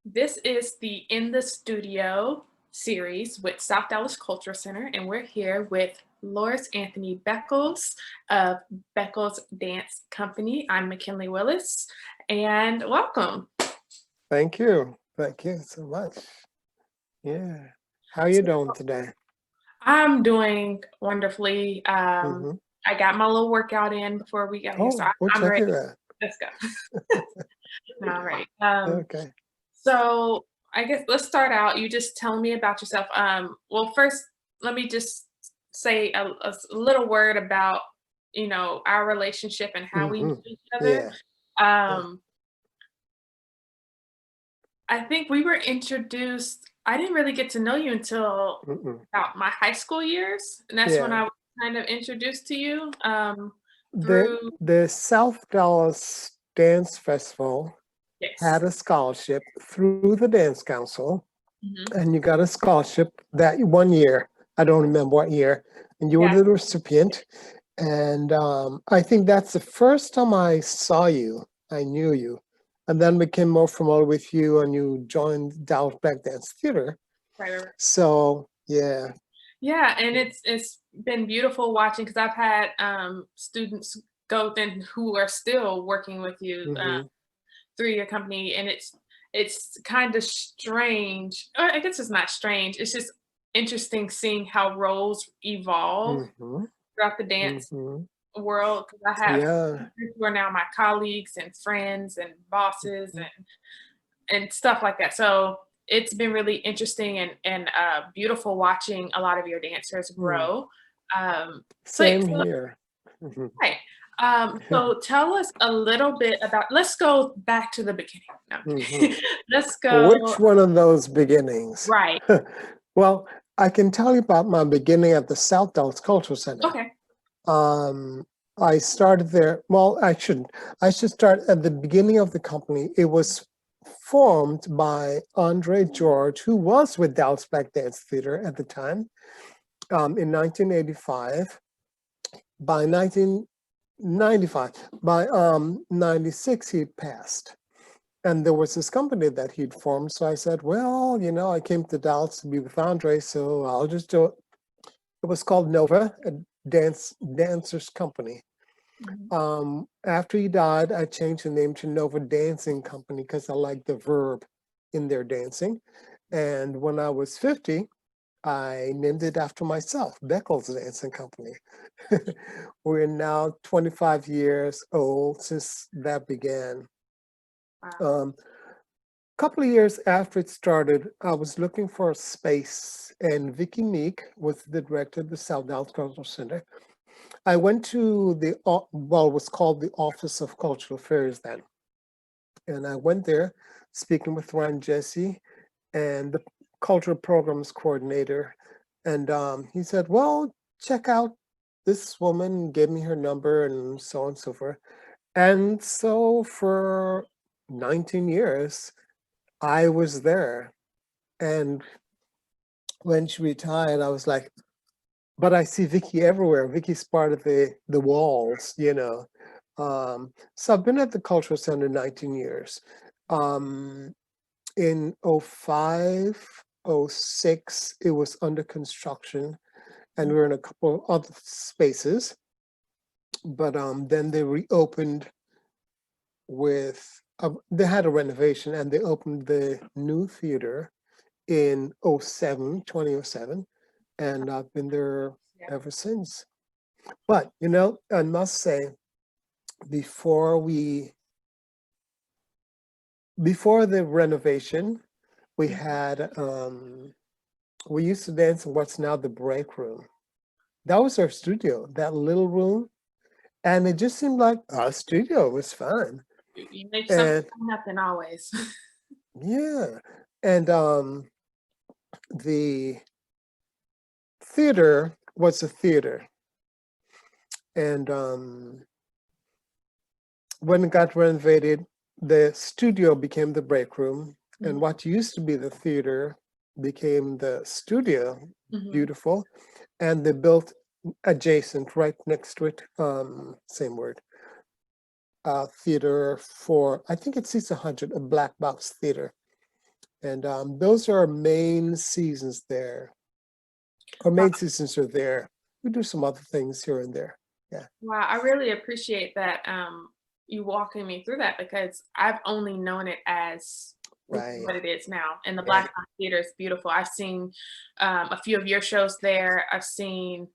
This is the In the Studio series with South Dallas Cultural Center, and we're here with Loris Anthony Beckles of Beckles Dance Company. I'm McKinley Willis, and welcome. Thank you. Thank you so much. Yeah. How you So doing today? I'm doing wonderfully. Hmm. I got my little workout in before we got here, so Oh, what I'm check ready. it out. Let's go. All right. Okay. So I guess let's start out. You just tell me about yourself. Well, first, let me just say a little word about our relationship and how we Hmm. knew each other. Yeah. Yeah. Um, I think we were introduced. I didn't really get to know you until Mm-mm. about my high school years, and that's when Yeah. I was kind of introduced to you The through. the South Dallas Dance Festival Yes. had a scholarship through the Dance Council, Hmm. and you got a scholarship that one year. I don't remember what year, and you were Yeah. the recipient. And I think that's the first time I saw you. I knew you, and then became more familiar with you, and you joined Dallas Black Dance Theater. Right. Right. Right. So yeah. Yeah, and it's been beautiful watching because I've had students go then who are still working with you Hmm. through your company, and it's kind of strange. Or I guess it's not strange. It's just interesting seeing how roles evolve Hmm. throughout the dance Hmm. world. Because I have Yeah. teachers who are now my colleagues and friends and bosses and stuff like that. So it's been really interesting and beautiful watching a lot of your dancers Mm. grow. Same here. Hmm. Right. So tell us a little bit about. Let's go back to the beginning. No, I'm Hmm. kidding. Let's go. Which one of those beginnings? Right. Well, I can tell you about my beginning at the South Dallas Cultural Center. Okay. Um, I started there. Well, I shouldn't. I should start at the beginning of the company. It was formed by Andre George, who was with Dallas Black Dance Theater at the time, in 1985. By 1995, by 96, he passed. And there was this company that he'd formed. So I said, well, I came to Dallas to be with Andre, so I'll just do it. It was called Nova, a dancers company. Mhm. After he died, I changed the name to Nova Dancing Company because I liked the verb in their dancing. And when I was 50, I named it after myself, Beckles Dancing Company. We're now 25 years old since that began. Wow. Um, couple of years after it started, I was looking for a space, and Vicky Meek was the director of the South Dallas Cultural Center. I went to it was called the Office of Cultural Affairs then. And I went there speaking with Ron Jesse and the cultural programs coordinator. And he said, well, check out this woman, gave me her number and so on and so forth. And so for 19 years, I was there. And when she retired, I was like, but I see Vicky everywhere. Vicky's part of the walls. So I've been at the Cultural Center 19 years. Um, in '05, '06, it was under construction, and we were in a couple of other spaces. But then they reopened they had a renovation, and they opened the new theater in '07, 2007, and I've been there Yeah. ever since. But, I must say, before we before the renovation, we Mhm. had we used to dance in what's now the break room. That was our studio, that little room, and it just seemed like our studio was fine. You make something And happen always. yeah, and the theater was a theater, and when it got renovated, the studio became the break room, and Mhm. what used to be the theater became the studio. Mhm. Beautiful. And they built adjacent, right next to it, same word, theater for, I think it seats 100, a black box theater. And those are our main seasons there. Our main seasons are there. We do some other things here and there. Yeah. Wow, I really appreciate that, you walking me through that because I've only known it as this is Right. what it is now, and the Right. Black Box Theater is beautiful. I've seen, a few of your shows there. I've seen,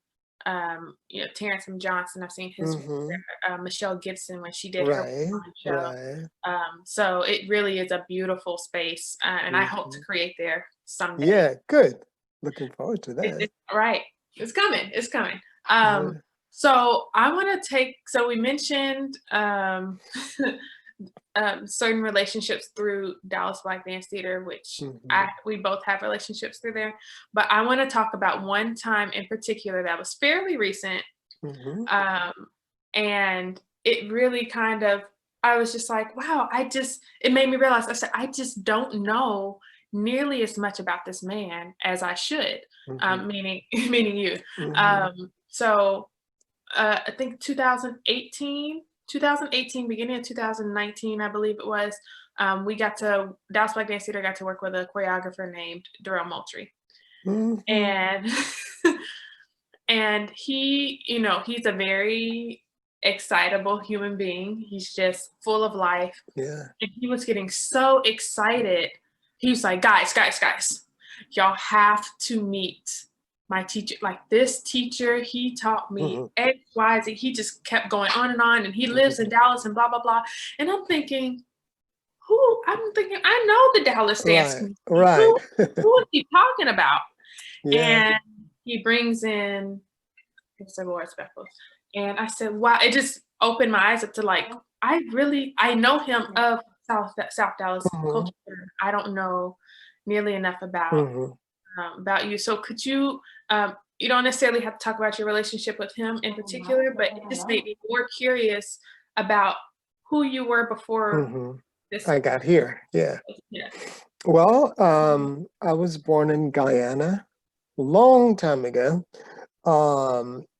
Terrence M. Johnson. I've seen his work Mm-hmm. there, Michelle Gibson when she did her Right. one show. Right. So it really is a beautiful space, and I hope to Mm-hmm. create there someday. Yeah, good. Looking forward to that. It's right. It's coming. It's coming. Yeah. So I want to take. So we mentioned certain relationships through Dallas Black Dance Theater, which Mm-hmm. we both have relationships through there. But I want to talk about one time in particular that was fairly recent, Mm-hmm. um, and it really kind of. I was just like, wow. It made me realize. I said, I just don't know nearly as much about this man as I should. Mm-hmm. Meaning, meaning you. Mm-hmm. So I think 2018, beginning of 2019, I believe it was. Dallas Black Dance Theater got to work with a choreographer named Darrell Moultrie, Mm-hmm. and and he's a very excitable human being. He's just full of life, Yeah. and he was getting so excited. He was like, guys, y'all have to meet my teacher. Like this teacher, he taught me Mm-hmm. X, Y, Z. He just kept going on, and he lives in Dallas and blah, blah, blah. And I'm thinking, I know the Dallas Dance Right. Company. Right. Who is he talking about? Yeah. And he brings in several Beckles. And I said, wow, it just opened my eyes up to like, I know him of South Dallas Mm-hmm. culture. I don't know nearly enough Mm-hmm. about you. So could you, you don't necessarily have to talk about your relationship with him in particular, but it just made me more curious about who you were before Mm-hmm. this. I got here. Yeah. Yeah. Well, I was born in Guyana a long time ago.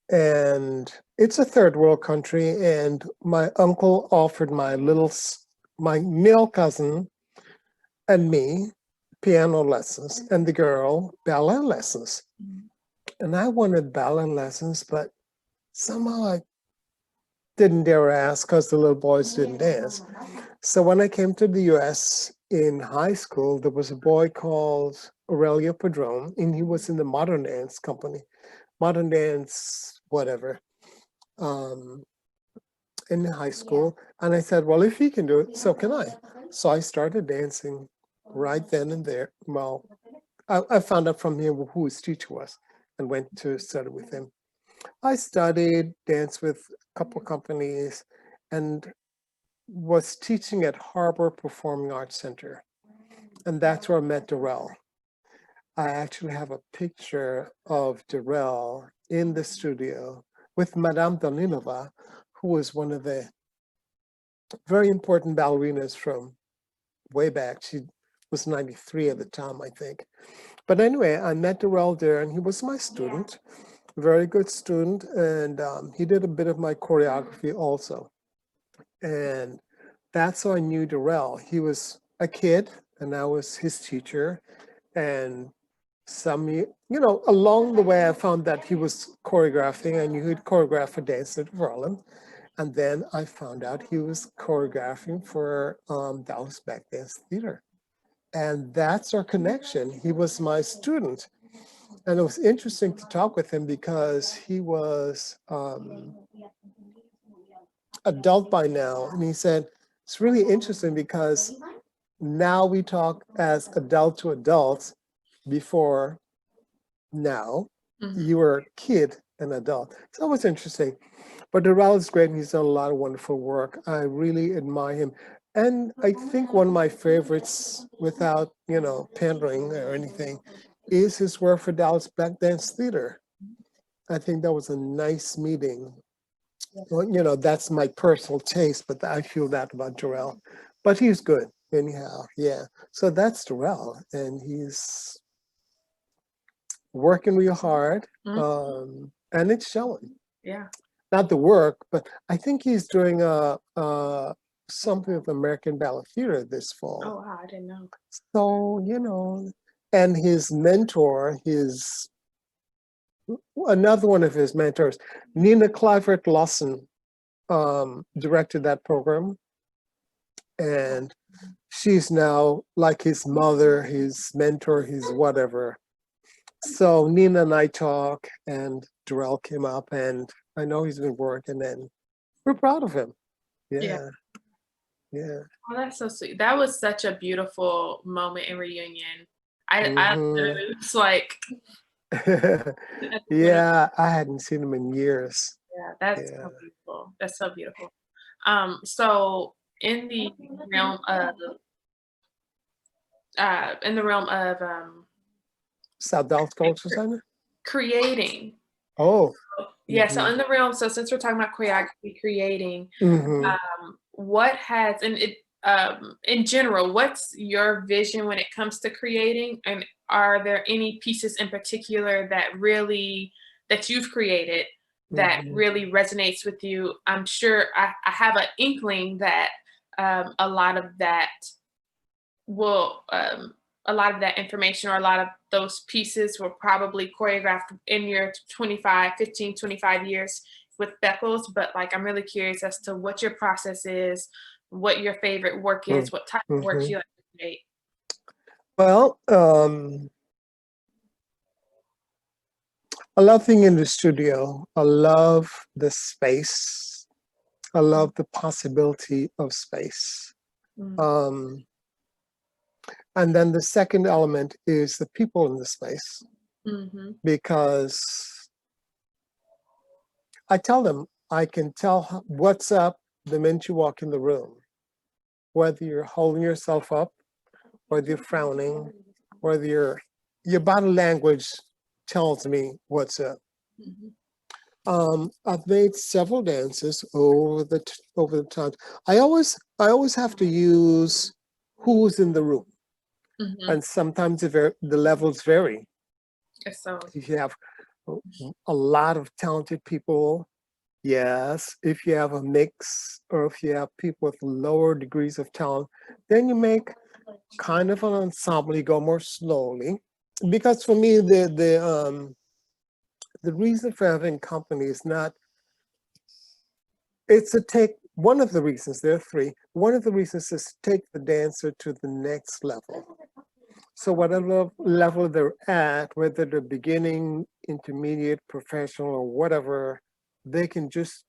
And it's a third world country, and my uncle offered my male cousin and me piano lessons, and the girl ballet lessons. And I wanted ballet lessons, but somehow I didn't dare ask because the little boys didn't dance. So when I came to the US in high school, there was a boy called Aurelio Padron, and he was in the modern dance company, modern dance, whatever, in high school. And I said, well, if he can do it, so can I. So I started dancing right then and there. Well, I found out from him who his teacher was and went to study with him. I studied dance with a couple of companies and was teaching at Harbor Performing Arts Center. And that's where I met Darrell. I actually have a picture of Darrell in the studio with Madame Danilova, who was one of the very important ballerinas from way back. She was 93 at the time, I think. But anyway, I met Darrell there, and he was my student, very good student, and he did a bit of my choreography also. And that's how I knew Darrell. He was a kid, and I was his teacher. And along the way, I found that he was choreographing. I knew he'd choreograph for Dance at Harlem. And then I found out he was choreographing for Dallas Black Dance Theater. And that's our connection. He was my student. And it was interesting to talk with him because he was adult by now. And he said, it's really interesting because now we talk as adult to adults. Before now, you were a kid and adult. So it was interesting. But Darrell is great, and he's done a lot of wonderful work. I really admire him. And I think one of my favorites, without, pandering or anything, is his work for Dallas Black Dance Theater. I think that was a nice meeting. Well, that's my personal taste, but I feel that about Darrell. But he's good anyhow, yeah. So that's Darrell, and he's working real hard, and it's showing. Yeah. Not the work, but I think he's doing a something with American Ballet Theater this fall. Oh, wow, I didn't know. So, and his mentor, another one of his mentors, Nina Clivert Lawson, directed that program. And she's now like his mother, his mentor, his whatever. So Nina and I talk, and Darrell came up, and I know he's been working, and we're proud of him. Yeah. Yeah. Oh, that's so sweet. That was such a beautiful moment in reunion. I Mhm. literally was like, Yeah, I hadn't seen him in years. yeah, that's Yeah. so beautiful. That's so beautiful. So in the realm of South Dallas Cultural Center? creating, Oh. yeah. So Mhm. in the realm, so since we're talking about choreography, creating, Mhm. what has and it in general, what's your vision when it comes to creating, and are there any pieces in particular that you've created that Mhm. really resonates with you? I'm sure I have an inkling that a lot of that will a lot of that information or a lot of those pieces were probably choreographed in your 25 years with Beckles, but like I'm really curious as to what your process is, what your favorite work is, what type of works Mhm. you like to create. Well, I love being in the studio. I love the space. I love the possibility of space. Mm, Um, and then the second element is the people in the space, mm-hmm, because I tell them I can tell what's up the minute you walk in the room, whether you're holding yourself up, whether you're frowning, whether your body language tells me what's up. mm-hmm, I've made several dances over the times. I always have to use who's in the room, mm-hmm. and sometimes the levels vary. So If you have a lot of talented people, yes. If you have a mix, or if you have people with lower degrees of talent, then you make kind of an ensemble. You go more slowly, because for me the reason for having company is not, it's to take, one of the reasons, there are three, one of the reasons is to take the dancer to the next level. So whatever level they're at, whether they're beginning, intermediate, professional, or whatever, they can just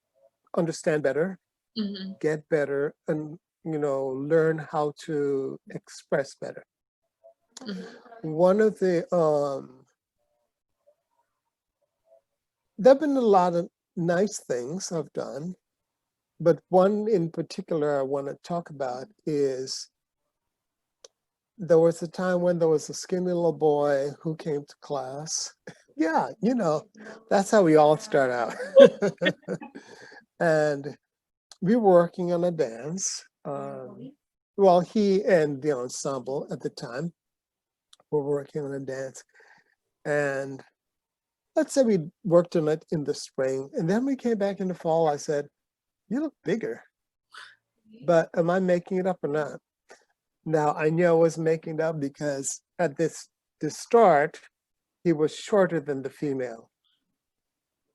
understand better, mm-hmm, get better, and learn how to express better. mm-hmm, One of the there have been a lot of nice things I've done, but one in particular I want to talk about is, there was a time when there was a skinny little boy who came to class. Yeah, that's how we all start out. And we were working on a dance. Well, he and the ensemble at the time were working on a dance. And let's say we worked on it in the spring. And then we came back in the fall. I said, "You look bigger, but am I making it up or not?" Now, I knew I was making it up because at the start, he was shorter than the female.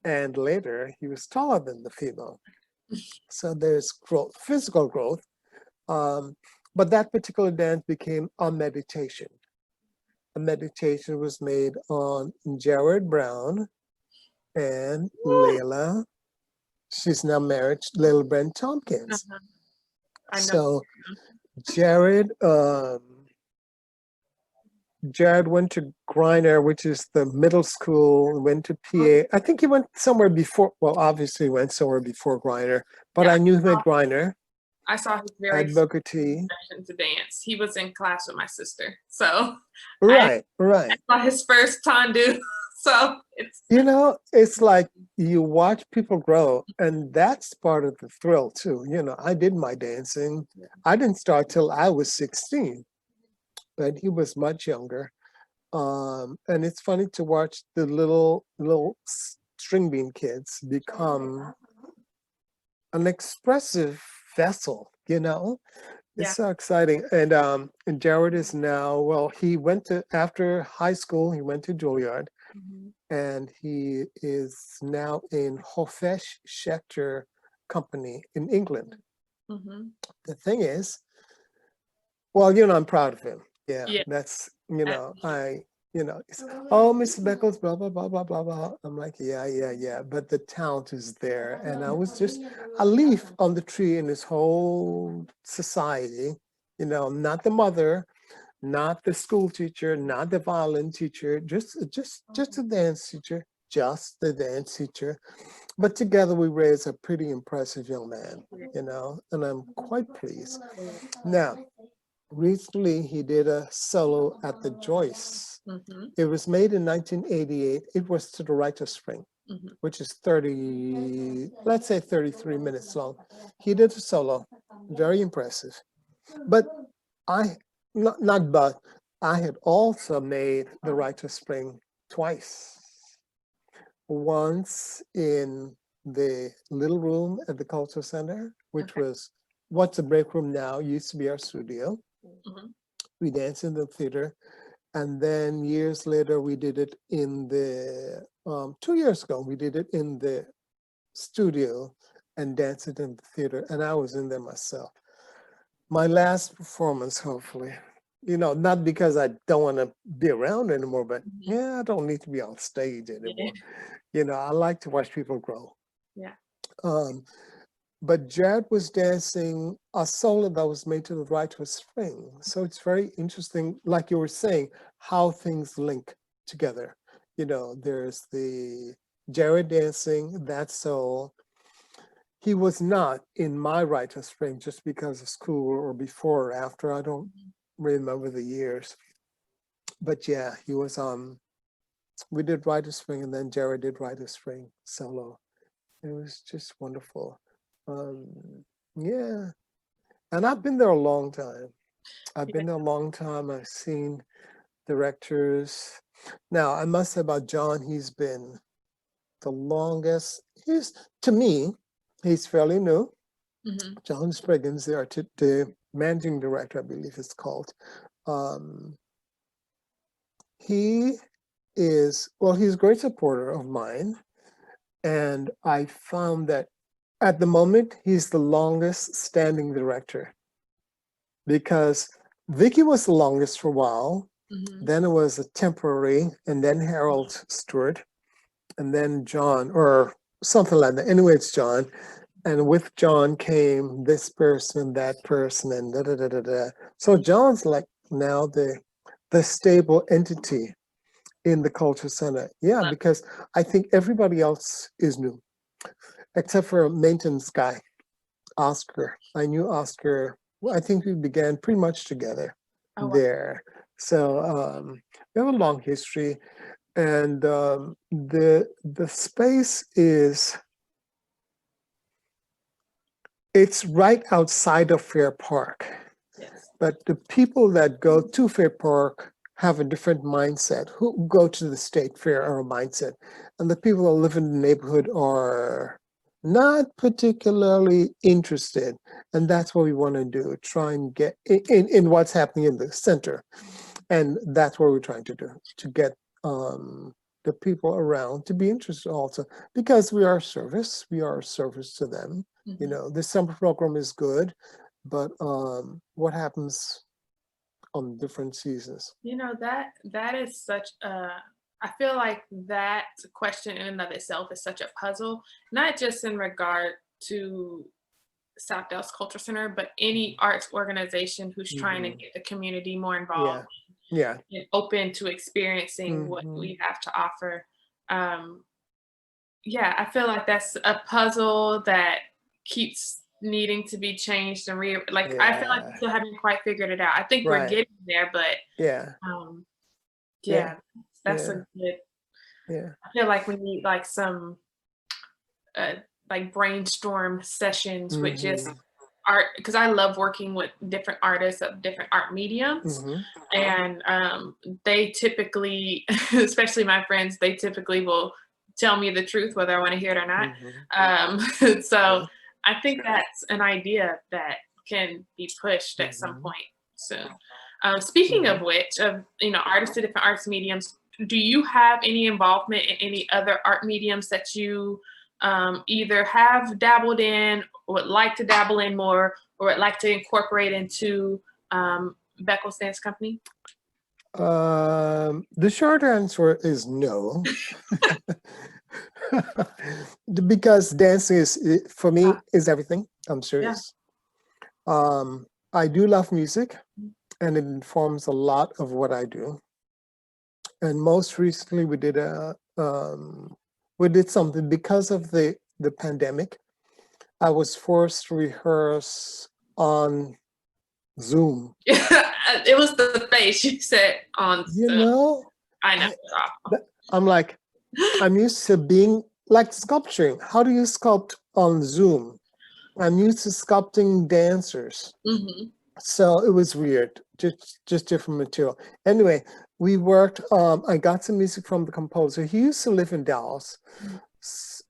And later, he was taller than the female. So there's growth, physical growth. Um, but that particular dance became a meditation. A meditation was made on Jared Brown and Layla. She's now married, Layla Brent Tompkins. uh-huh. I know. So Jared, Jared went to Griner, which is the middle school, went to PA. I think he went somewhere before, well, obviously he went somewhere before Griner, but Yeah, I knew him at Griner, I saw his very at Booker T. session to dance. He was in class with my sister, so I Right, right. saw his first tendu. So it's It's like you watch people grow, and that's part of the thrill too. I did my dancing. I didn't start till I was 16, but he was much younger. And it's funny to watch the little string bean kids become an expressive vessel, you know? It's Yeah. so exciting. And Jared is now, well, he went to, after high school, he went to Juilliard, Mhm. and he is now in Hofesh Schechter Company in England. Mhm. The thing is, well, you know, I'm proud of him. Yeah, Yeah. that's, you know, Absolutely. it's, oh, Mr. Beckles, blah, blah, blah, blah, blah, blah. I'm like, yeah, yeah, yeah. But the talent is there. And I was just a leaf on the tree in this whole society, you know, not the mother, not the school teacher, not the violin teacher, just a dance teacher, just the dance teacher. But together we raised a pretty impressive young man, you know, and I'm quite pleased. Now, recently, he did a solo at the Joyce. Mhm. It was made in 1988. It was to the Rite of Spring, Mhm. which is 30, let's say 33 minutes long. He did a solo, very impressive. But I, not but, I had also made the Rite of Spring twice. Once in the little room at the Cultural Center, which Okay. was what's a break room now, used to be our studio. Mhm. We danced in the theater, and then years later we did it in the 2 years ago we did it in the studio and danced it in the theater, and I was in there myself. My last performance, hopefully, you know, not because I don't want to be around anymore, but Mhm. yeah, I don't need to be on stage Yeah. anymore. You know, I like to watch people grow. Yeah. um, but Jared was dancing a solo that was made to the Rite of Spring. So it's very interesting, like you were saying, how things link together. You know, there's the Jared dancing, that soul. He was not in my Rite of Spring just because of school or before or after. I don't remember the years. But yeah, he was we did Rite of Spring, and then Jared did Rite of Spring solo. It was just wonderful. Um, yeah. And I've been there a long time. I've Yeah. been there a long time. I've seen directors. Now, I must say about John, he's been the longest. To me, he's fairly new. Mhm. John Spriggins, the managing director, I believe it's called. Um, he well, he's a great supporter of mine. And I found that at the moment, he's the longest standing director, because Vicky was the longest for a while. Mhm. Then it was a temporary, and then Harold Stewart, and then John, or something like that. Anyway, it's John. And with John came this person, that person, and da da da da da. So John's like now the stable entity in the culture center. Yeah, Love. because I think everybody else is new, except for a maintenance guy, Oscar. I knew Oscar. Well, I think we began pretty much together Oh, wow. there. So we have a long history, and the space it's right outside of Fair Park. Yes. But the people that go to Fair Park have a different mindset. Who go to the state fair are a mindset, and the people that live in the neighborhood are not particularly interested. And that's what we want to do: try and get in what's happening in the center. And that's what we're trying to do, to get the people around to be interested also, because we are a service. We are a service to them. You Mhm. know, the summer program is good, but what happens on different seasons? You know, that is such a, I feel like that question in and of itself is such a puzzle, not just in regard to South Dallas Culture Center, but any arts organization who's trying to Hmm. get the community more involved Yeah, yeah. and open to experiencing what Hmm. we have to offer. Um, yeah, I feel like that's a puzzle that keeps needing to be changed and like I feel like we Yeah, still haven't quite figured it out. I think we're right. getting there, but Yeah, um, yeah, yeah, that's a yeah, good. yeah. I feel like we need like some uh, like brainstorm sessions with just Hmm. art, because I love working with different artists of different art mediums. Hmm. And they typically, especially my friends, they typically will tell me the truth whether I want to hear it or not. Hmm. So Yeah. I think that's an idea that can be pushed at some Mhm, point soon. Speaking of mhm. which, of artists of different arts mediums, do you have any involvement in any other art mediums that you either have dabbled in, or would like to dabble in more, or would like to incorporate into Beckles Dance Company? The short answer is no. Because dancing for me, is everything. I'm Yeah. serious. I do love music, and it informs a lot of what I do. And most recently, we did something because of the pandemic. I was forced to rehearse on Zoom. It was the face you said on You Zoom. know, I know. I, I'm like, I'm used to being like sculpturing. How do you sculpt on Zoom? I'm used to sculpting dancers. Hmm. So it was weird, just different material. Anyway, we worked, I got some music from the composer. He used to live in Dallas.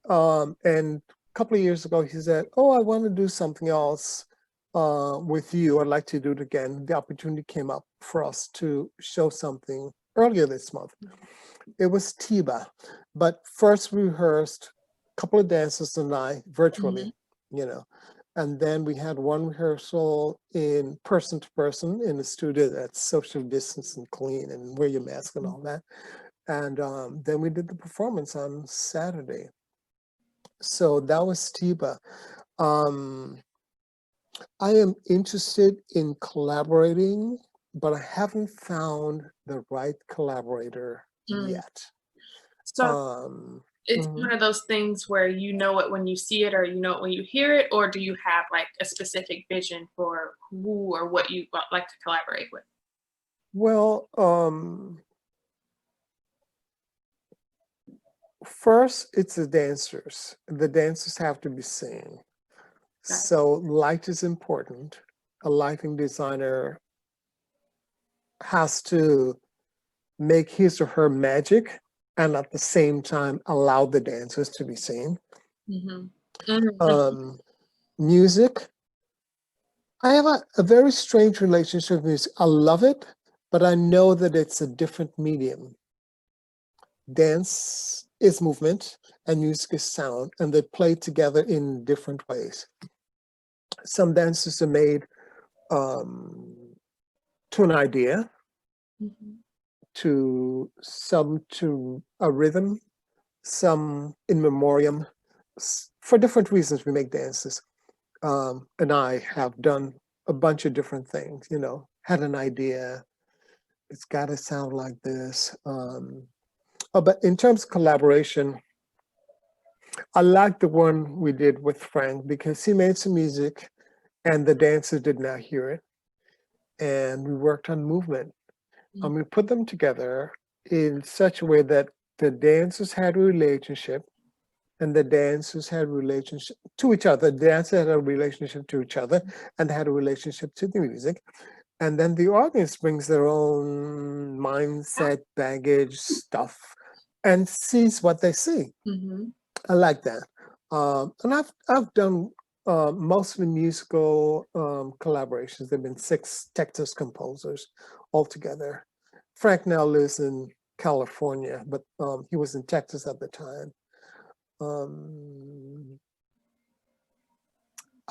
And a couple of years ago, he said, oh, I want to do something else with you. I'd like to do it again. The opportunity came up for us to show something earlier this month. It was Tiba, but first we rehearsed a couple of dancers and I virtually, you know, and then we had one rehearsal in person to person in the studio that's social distance and clean and wear your mask and all that. And then we did the performance on Saturday. So that was Tiba. Um, I am interested in collaborating, but I haven't found the right collaborator Mm. yet. So it's Mhm. one of those things where you know it when you see it, or you know it when you hear it, or do you have like a specific vision for who or what you would like to collaborate with? Well, first it's the dancers. The dancers have to be seen. Got So light is important. A lighting designer has to make his or her magic and at the same time allow the dancers to be seen. it. Hmm. Um, music, I have a very strange relationship with music. I love it, but I know that it's a different medium. Dance is movement and music is sound, and they play together in different ways. Some dances are made to an idea, Hmm. some to a rhythm, some in memoriam. For different reasons, we make dances. And I have done a bunch of different things, had an idea, it's got to sound like this. But in terms of collaboration, I like the one we did with Frank because he made some music and the dancers did not hear it. And we worked on movement. And we put them together in such a way that the dancers had a relationship and the dancers had a relationship to each other. The dancers had a relationship to each other and had a relationship to the music. And then the audience brings their own mindset, baggage, stuff, and sees what they see. Hmm. I like that. And I've done mostly musical collaborations. There've been 6 Texas composers altogether. Frank now lives in California, but he was in Texas at the time. Um,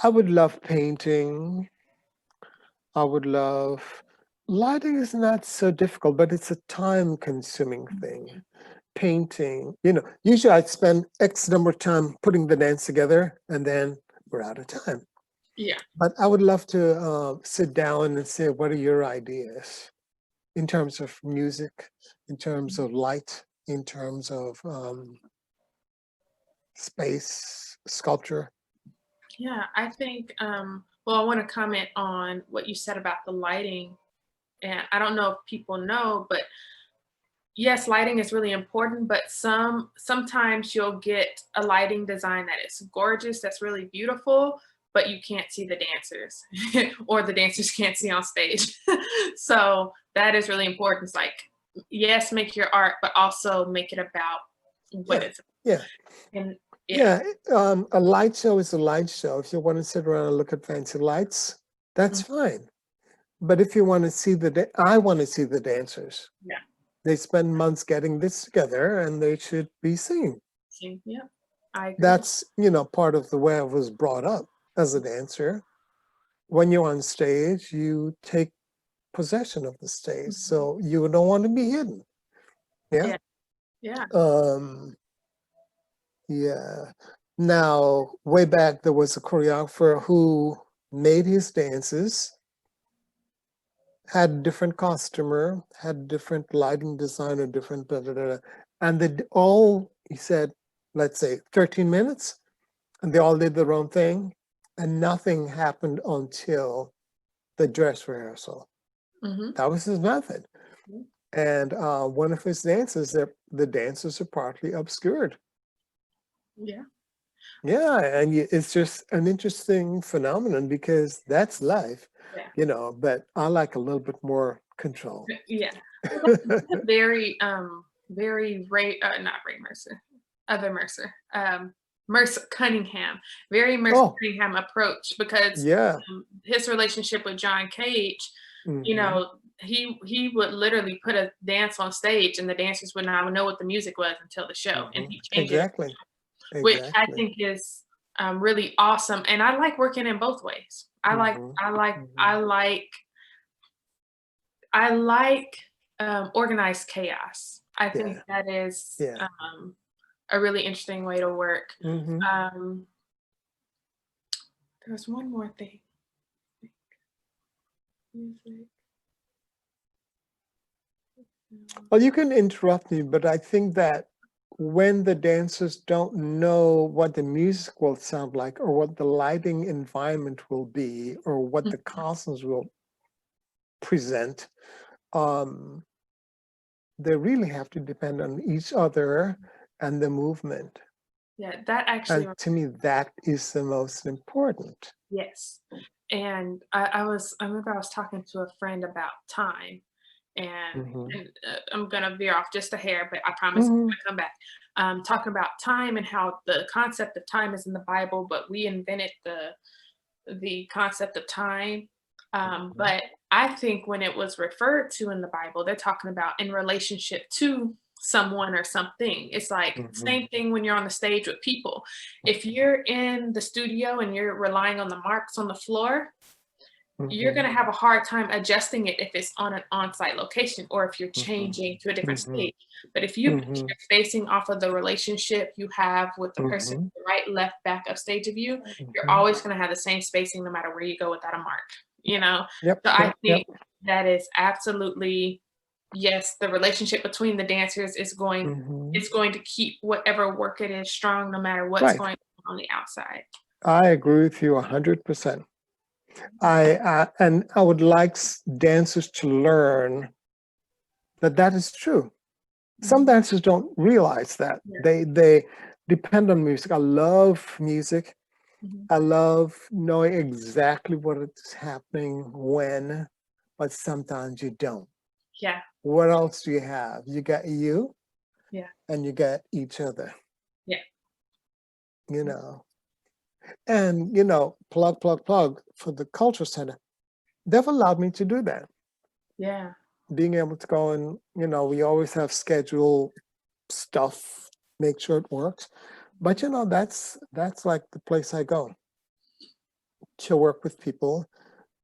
I would love painting. I would love lighting is not so difficult, but it's a time-consuming thing. Painting, usually I'd spend X number of time putting the dance together and then we're out of time. Yeah. But I would love to sit down and say, what are your ideas in terms of music, in terms of light, in terms of space, sculpture? Yeah, I think, well, I want to comment on what you said about the lighting. And I don't know if people know, but yes, lighting is really important, but sometimes you'll get a lighting design that is gorgeous, that's really beautiful, but you can't see the dancers or the dancers can't see on stage. So that is really important. It's like, yes, make your art, but also make it about what Yeah, it's. yeah. And Yeah, a light show is a light show. If you want to sit around and look at fancy lights, that's Mhm. fine. But if you want to see I want to see the dancers. Yeah. They spend months getting this together, and they should be seen. See, yeah, I agree. That's, part of the way I was brought up as a dancer. When you're on stage, you take possession of the stage, Mhm. so you don't want to be hidden. Yeah. Yeah. Yeah. Um, yeah. Now, way back, there was a choreographer who made his dances, had different costumer, had different lighting designer, different da, da, da, da. And he said, let's say 13 minutes, and they all did their own thing, and nothing happened until the dress rehearsal. Hmm. That was his method. And one of his dances, the dances are partly obscured. Yeah. Yeah, and it's just an interesting phenomenon because that's life, Yeah. but I like a little bit more control. Yeah. Well, that's very, very not Ray Mercer, other Mercer, Mercer Cunningham, very Mercer Oh, Cunningham approach because yeah. his relationship with John Cage, Hmm. he would literally put a dance on stage and the dancers would not know what the music was until the show, and Hmm. he changed it, Exactly. which I Exactly. think is really awesome. And I like working in both ways. I like, Hmm. I like, Hmm. I like I like, organized chaos. I think Yeah. that is, Yeah. a really interesting way to work. Hmm. Um, there was one more thing. Music. Well, you can interrupt me, but I think that when the dancers don't know what the music will sound like, or what the lighting environment will be, or what the Mhm. costumes will present, um, they really have to depend on each other and the movement. Yeah, that actually, And to me, that is the most important. yes. And I remember I was talking to a friend about time, and Hmm. I'm gonna veer off just a hair, but I promise I'm Hmm. gonna come back. Talking about time and how the concept of time is in the Bible, but we invented the concept of time. But I think when it was referred to in the Bible, they're talking about in relationship to someone or something. It's like Hmm. same thing when you're on the stage with people. If you're in the studio and you're relying on the marks on the floor, you're Hmm. going to have a hard time adjusting it if it's on an on-site location or if you're Hmm. changing to a different Hmm. stage. But if Hmm. you're spacing off of the relationship you have with the person Hmm. to the right, left, back, up stage of you, you're Hmm. always going to have the same spacing no matter where you go without a mark. You know, Yep. so I Yep. Yep. think that is absolutely, yes. The relationship between the dancers is going Hmm. it's going to keep whatever work it is strong no matter what's Right. going on the outside. I agree with you 100%. And I would like dancers to learn that that is true. Some Mhm. dancers don't realize that. Yeah. They depend on music. I love music. Mhm. I love knowing exactly what is happening when, but sometimes you don't. Yeah. What else do you have? You got you Yeah. and you got each other, Yeah. you know. And, plug for the culture center. They've allowed me to do that. Yeah. Being able to go and, we always have schedule stuff, make sure it works. But that's like the place I go to work with people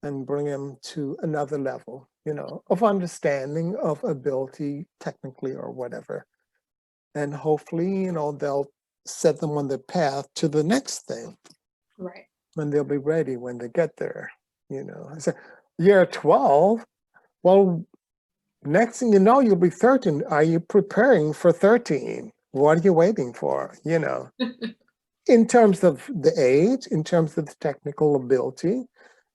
and bring them to another level, of understanding, of ability, technically or whatever. And hopefully, they'll set them on the path to the next thing, Right. and they'll be ready when they get there. I said, you're 12. Well, next thing you know, you'll be 13. Are you preparing for 13? What are you waiting for? In terms of the age, in terms of the technical ability,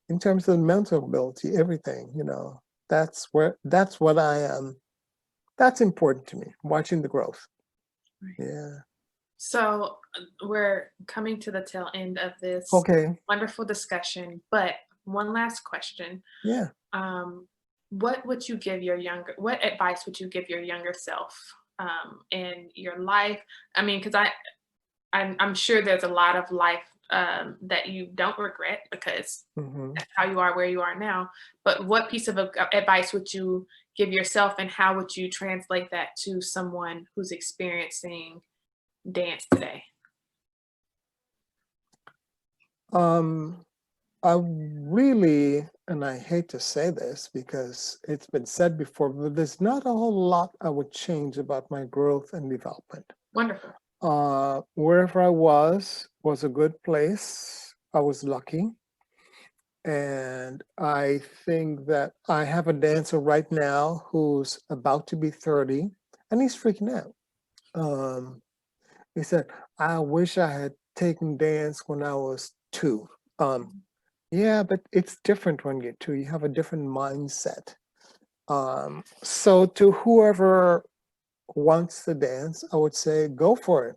in terms of the mental ability, everything, that's what I am. That's important to me, watching the growth. Right. Yeah. So we're coming to the tail end of this Okay. wonderful discussion, but one last question. Yeah. Um, what advice would you give your younger self in your life? I mean, because I'm sure there's a lot of life that you don't regret because Mhm. that's how you are where you are now. But what piece of advice would you give yourself, and how would you translate that to someone who's experiencing dance today? Um, I really, and I hate to say this because it's been said before, but there's not a whole lot I would change about my growth and development. Wonderful. Wherever I was a good place. I was lucky. And I think that I have a dancer right now who's about to be 30, and he's freaking out. Um, he said, I wish I had taken dance when I was 2. Yeah, but it's different when you're 2. You have a different mindset. So to whoever wants to dance, I would say go for it.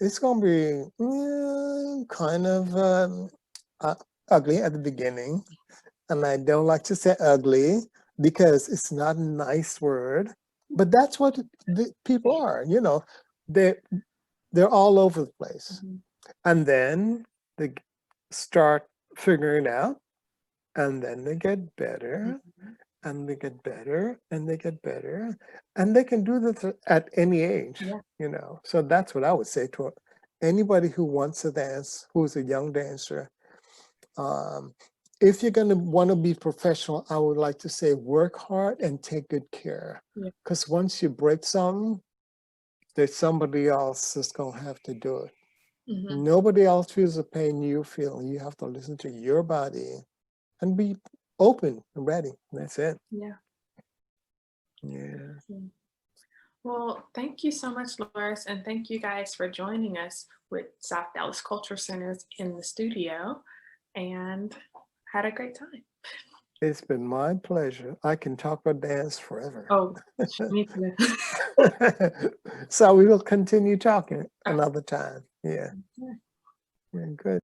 It's going to be kind of uh, ugly at the beginning. And I don't like to say ugly because it's not a nice word, but that's what the people are, they're, they're all over the place. Mhm. And then they start figuring it out, and then they get better, Mhm. and they get better, and they get better, and they can do this at any age, Yeah. So that's what I would say to anybody who wants to dance, who's a young dancer. If you're going to want to be professional, I would like to say work hard and take good care. Yeah. Because once you break something, there's somebody else that's going to have to do it. Mhm. Nobody else feels the pain you feel. You have to listen to your body and be open and ready. That's it. Yeah. Yeah. Mm. Well, thank you so much, Loris, and thank you guys for joining us with South Dallas Culture Centers in the studio, and had a great time. It's been my pleasure. I can talk about dance forever. Oh, me too. So we will continue talking another time. Yeah. Yeah. Yeah, good.